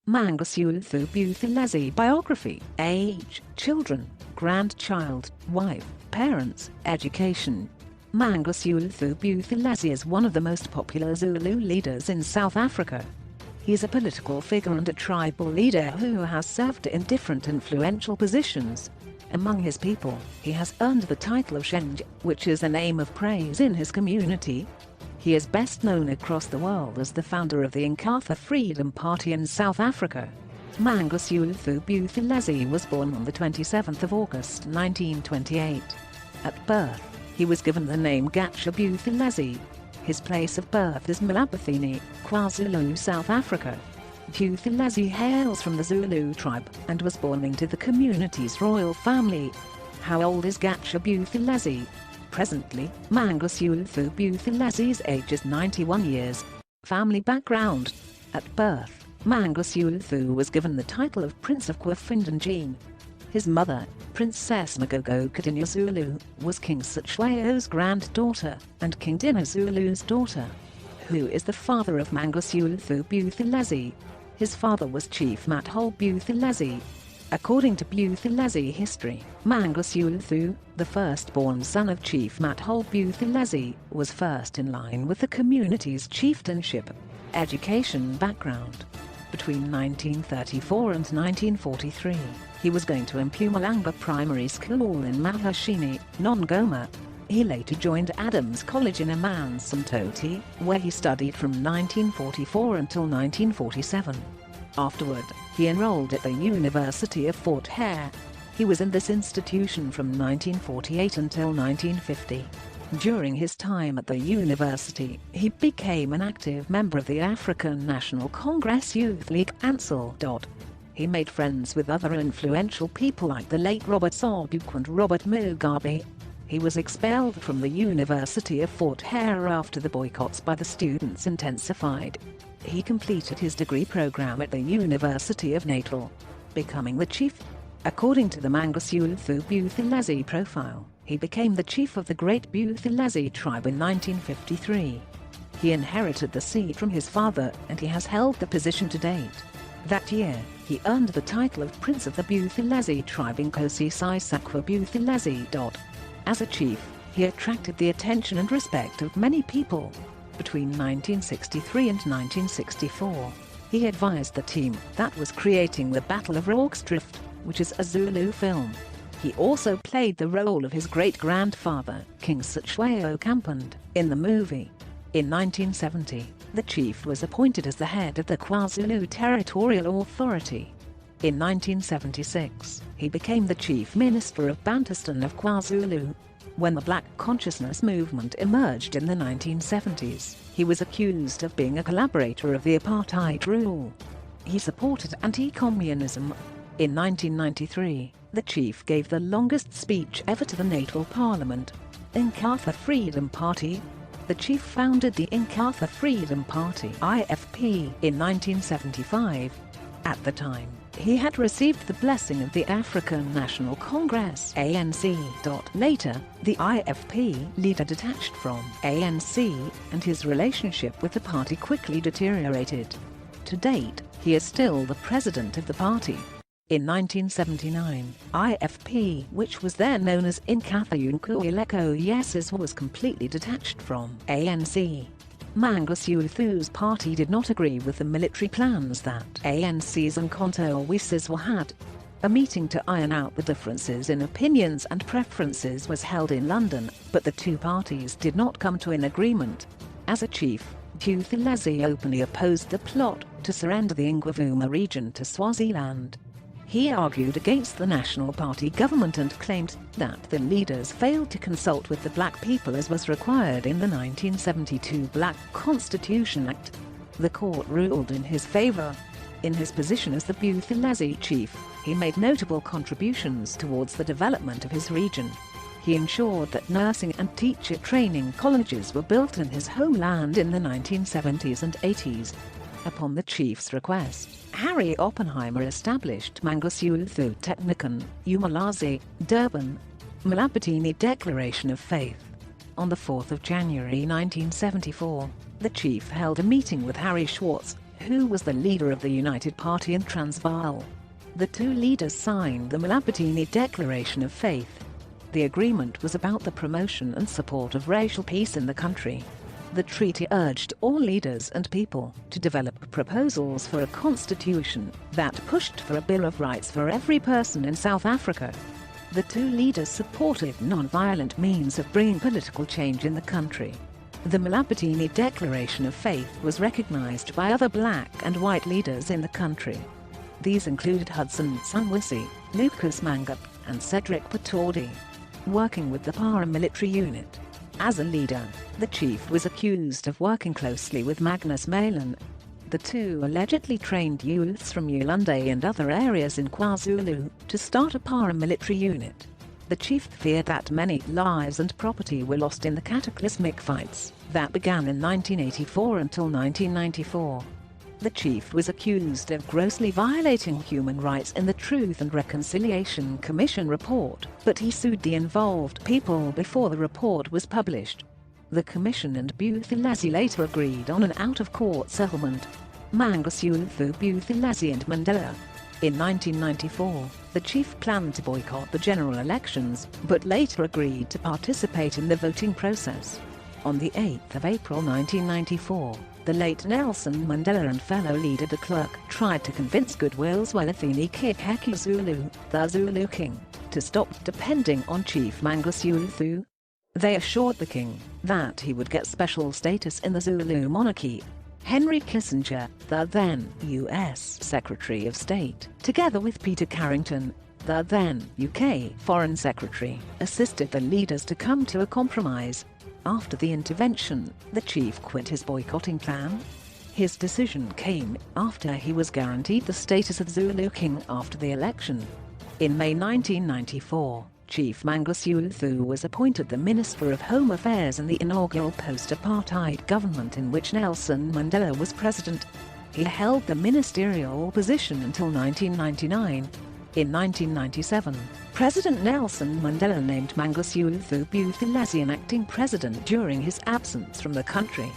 Mangosuthu Buthelezi Biography. Age, children, grandchild, wife, parents, education. Mangosuthu Buthelezi is one of the most popular Zulu leaders in South Africa. He is a political figure and a tribal leader who has served in different influential positions. Among his people, he has earned the title of Shenge, which is a name of praise in his community. He is best known across the world as the founder of the Inkatha Freedom Party in South Africa. Mangosuthu Buthelezi was born on the 27th of August 1928. At birth, he was given the name Gatsha Buthelezi. His place of birth is Malabathini, KwaZulu, South Africa. Buthelezi hails from the Zulu tribe and was born into the community's royal family. How old is Gatsha Buthelezi? Presently, Mangosuthu Buthelezi's age is 91 years. Family background. At birth, Mangosuthu was given the title of Prince of Kwafindangene. His mother, Princess Mangosuthu Zulu, was King Sitshwayo's granddaughter and King Dinizulu's daughter. Who is the father of Mangosuthu Buthelezi? His father was Chief Mathole Buthelezi. According to Buthelezi history, Mangosuthu, the firstborn son of Chief Mathole Buthelezi, was first in line with the community's chieftainship. Education background. Between 1934 and 1943, he was going to Mpumalanga Primary School in Mahashini, Nongoma. He later joined Adams College in Amanzimtoti, where he studied from 1944 until 1947. Afterward, he enrolled at the University of Fort Hare. He was in this institution from 1948 until 1950. During his time at the university, he became an active member of the African National Congress Youth League (ANCIL). He made friends with other influential people like the late Robert Sobukwe and Robert Mugabe. He was expelled from the University of Fort Hare after the boycotts by the students intensified. He completed his degree program at the University of Natal, becoming the chief. According to the Mangosuthu Buthelezi profile, he became the chief of the Great Buthelezi tribe in 1953. He inherited the seat from his father and he has held the position to date. That year, he earned the title of Prince of the Buthelezi tribe in Nkosi Sisakwa Buthelezi. As a chief, he attracted the attention and respect of many people. Between 1963 and 1964, he advised the team that was creating the Battle of Rorke's-Drift, which is a Zulu film. He also played the role of his great-grandfather, King Sitshwayo Kampand, in the movie. In 1970, the chief was appointed as the head of the KwaZulu Territorial Authority. In 1976, he became the chief minister of Bantustan of KwaZulu. When the Black Consciousness movement emerged in the 1970s, he was accused of being a collaborator of the apartheid rule. He supported anti-communism. In 1993, the chief gave the longest speech ever to the Natal Parliament. Inkatha Freedom Party. The chief founded the Inkatha Freedom Party (IFP) in 1975. At the time, he had received the blessing of the African National Congress (ANC). Later, the IFP leader detached from ANC, and his relationship with the party quickly deteriorated. To date, he is still the president of the party. In 1979, IFP, which was then known as Inkatha Yeses, was completely detached from ANC. Mangosuthu's party did not agree with the military plans that ANC's Inkatha Yeses had. A meeting to iron out the differences in opinions and preferences was held in London, but the two parties did not come to an agreement. As a chief, Buthelezi openly opposed the plot to surrender the Ingwavuma region to Swaziland. He argued against the National Party government and claimed that the leaders failed to consult with the black people as was required in the 1972 Black Constitution Act. The court ruled in his favor. In his position as the Buthelezi chief, he made notable contributions towards the development of his region. He ensured that nursing and teacher training colleges were built in his homeland in the 1970s and 80s. Upon the chief's request, Harry Oppenheimer established Mangosuthu Technikon, Umalazi, Durban, Malabatini Declaration of Faith. On the 4th of January 1974, the chief held a meeting with Harry Schwartz, who was the leader of the United Party in Transvaal. The two leaders signed the Malabatini Declaration of Faith. The agreement was about the promotion and support of racial peace in the country. The treaty urged all leaders and people to develop proposals for a constitution that pushed for a Bill of Rights for every person in South Africa. The two leaders supported non-violent means of bringing political change in the country. The Malabatini Declaration of Faith was recognized by other black and white leaders in the country. These included Hudson Sunwisi, Lucas Mangap, and Cedric Patordi. Working with the paramilitary unit. As a leader, the chief was accused of working closely with Magnus Malan. The two allegedly trained youths from Ulunde and other areas in KwaZulu to start a paramilitary unit. The chief feared that many lives and property were lost in the cataclysmic fights that began in 1984 until 1994. The chief was accused of grossly violating human rights in the Truth and Reconciliation Commission report, but he sued the involved people before the report was published. The commission and Buthelezi later agreed on an out-of-court settlement. Mangosuthu Buthelezi and Mandela. In 1994, the chief planned to boycott the general elections, but later agreed to participate in the voting process. On the 8th of April 1994, the late Nelson Mandela and fellow leader de Klerk tried to convince Goodwill's Welathini Kiheki Zulu, the Zulu king, to stop depending on Chief Mangosuthu. They assured the king that he would get special status in the Zulu monarchy. Henry Kissinger, the then U.S. Secretary of State, together with Peter Carrington, the then UK Foreign Secretary, assisted the leaders to come to a compromise. After the intervention, the chief quit his boycotting plan. His decision came after he was guaranteed the status of Zulu king after the election. In May 1994, Chief Mangosuthu was appointed the Minister of Home Affairs in the inaugural post-apartheid government in which Nelson Mandela was president. He held the ministerial position until 1999. In 1997, President Nelson Mandela named Mangosuthu Buthelezi an acting president during his absence from the country.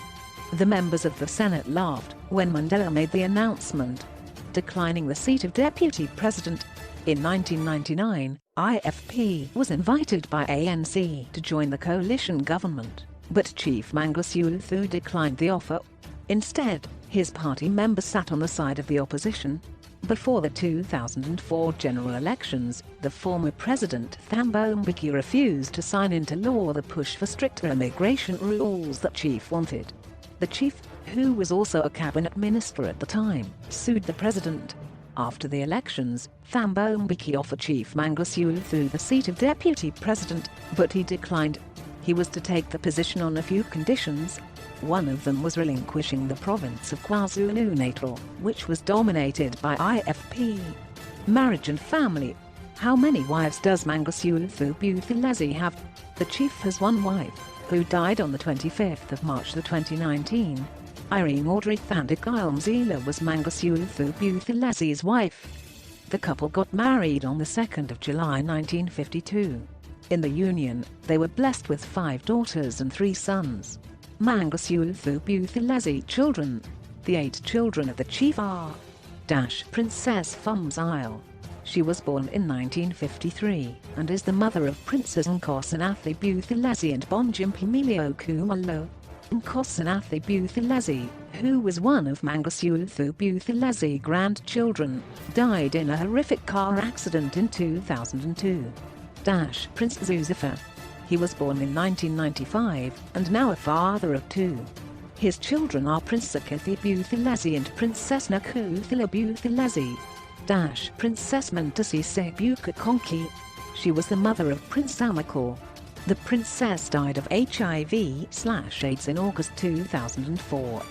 The members of the Senate laughed when Mandela made the announcement, declining the seat of deputy president. In 1999, IFP was invited by ANC to join the coalition government, but Chief Mangosuthu declined the offer. Instead, his party members sat on the side of the opposition. Before the 2004 general elections, the former president Thabo Mbeki refused to sign into law the push for stricter immigration rules that Chief wanted. The chief, who was also a cabinet minister at the time, sued the president. After the elections, Thabo Mbeki offered Chief Mangosuthu the seat of deputy president, but he declined. He was to take the position on a few conditions. One of them was relinquishing the province of KwaZulu-Natal, which was dominated by IFP. Marriage and family. How many wives does Mangosuthu Buthelezi have? The chief has one wife, who died on the 25th of March 2019. Irene Audrey Thandikayomzila was Mangosuthu Buthelezi's wife. The couple got married on the 2nd of July 1952. In the union, they were blessed with 5 daughters and 3 sons. Mangosuthu Buthelezi children. The 8 children of the chief are Princess Fumzile. She was born in 1953 and is the mother of Princess Nkosinathi Buthelezi and Bonjimpimilio Kumalo. Nkosinathi Buthelezi, who was one of Mangosuthu Buthelezi grandchildren, died in a horrific car accident in 2002. Prince Zuzifa. He was born in 1995 and now a father of 2. His children are Prince Inkatha Buthelezi and Princess Nakuthila Buthelezi. Princess Mantasise Buka Connie. She was the mother of Prince Amakor. The princess died of HIV/AIDS in August 2004.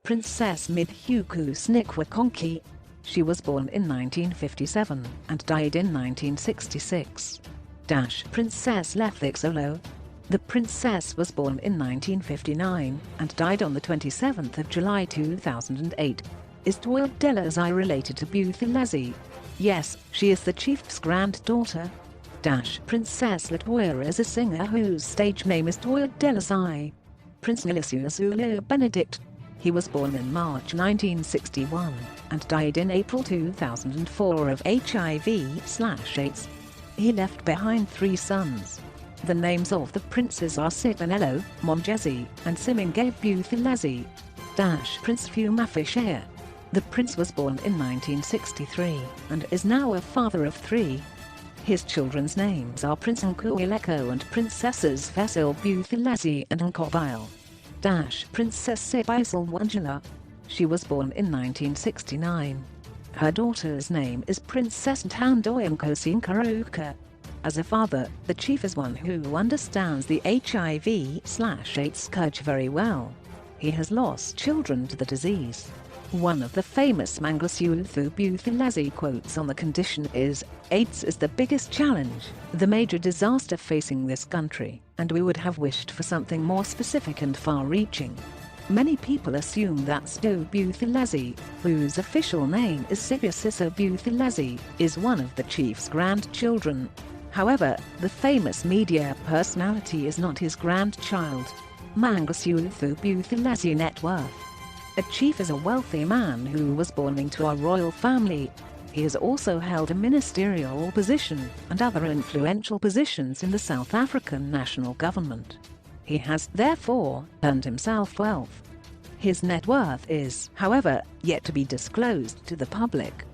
Princess Midhuku Snikwa Connie. She was born in 1957 and died in 1966. Princess Lethixolo. The princess was born in 1959 and died on the 27th of July 2008. Is Toya Delazai related to Buthelezi? Yes, she is the chief's granddaughter. Princess Latoya is a singer whose stage name is Toya Delazai. Prince Nilisiu Zulu Benedict. He was born in March 1961 and died in April 2004 of HIV/AIDS. He left behind 3 sons. The names of the princes are Sifanelo, Mongezi, and Shenge Buthelezi. Prince Fumafishare. The prince was born in 1963 and is now a father of 3. His children's names are Prince Nkuileko and Princesses Fasil Buthelezi and Nkobile. Princess Sibaisal Wanjala. She was born in 1969. Her daughter's name is Princess Ntandoyankosi Nkaruka. As a father, the chief is one who understands the HIV/AIDS scourge very well. He has lost children to the disease. One of the famous Mangosuthu Buthelezi quotes on the condition is, "AIDS is the biggest challenge, the major disaster facing this country, and we would have wished for something more specific and far-reaching." Many people assume that Sto Buthelezi, whose official name is Sibusiso Buthelezi, is one of the chief's grandchildren. However, the famous media personality is not his grandchild. Mangosuthu Buthelezi net worth. A chief is a wealthy man who was born into a royal family. He has also held a ministerial position and other influential positions in the South African national government. He has, therefore, earned himself wealth. His net worth is, however, yet to be disclosed to the public.